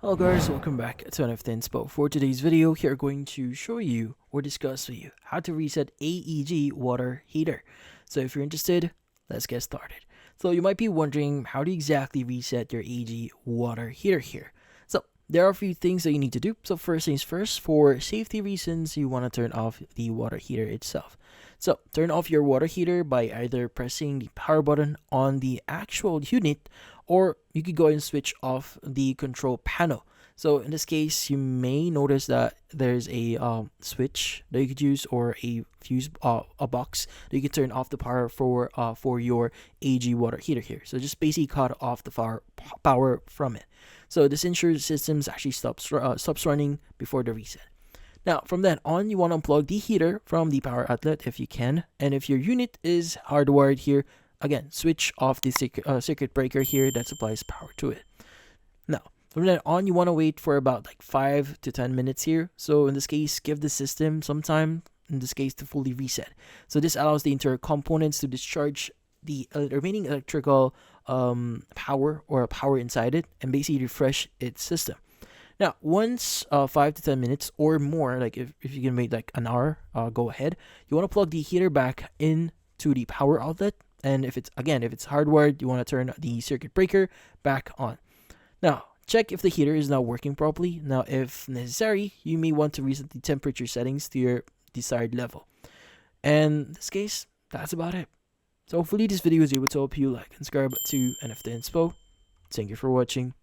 Hello guys, welcome back to another inspo. For today's video, here we're going to show you or discuss with you how to reset AEG water heater. So if you're interested, let's get started. So you might be wondering, how do you exactly reset your AEG water heater here? So there are a few things that you need to do. So first things first, for safety reasons, you want to turn off the water heater itself. So turn off your water heater by either pressing the power button on the actual unit, or you could go and switch off the control panel. So in this case, you may notice that there's a switch that you could use, or a fuse, a box that you can turn off the power for your AEG water heater here. So just basically cut off the power from it. So this ensures the system actually stops running before the reset. Now, from then on, you want to unplug the heater from the power outlet if you can. And if your unit is hardwired here, again, switch off the circuit breaker here that supplies power to it. Now, from then on, you want to wait for about like 5 to 10 minutes here. So in this case, give the system some time, in this case, to fully reset. So this allows the entire components to discharge the remaining electrical power or power inside it, and basically refresh its system. Now, once 5 to 10 minutes or more, like if you can wait like an hour, go ahead. You want to plug the heater back into the power outlet. And if it's hardwired, you want to turn the circuit breaker back on. Now, check if the heater is not working properly. Now, if necessary, you may want to reset the temperature settings to your desired level. And in this case, that's about it. So hopefully this video was able to help you like and subscribe to NFT Inspo. Thank you for watching.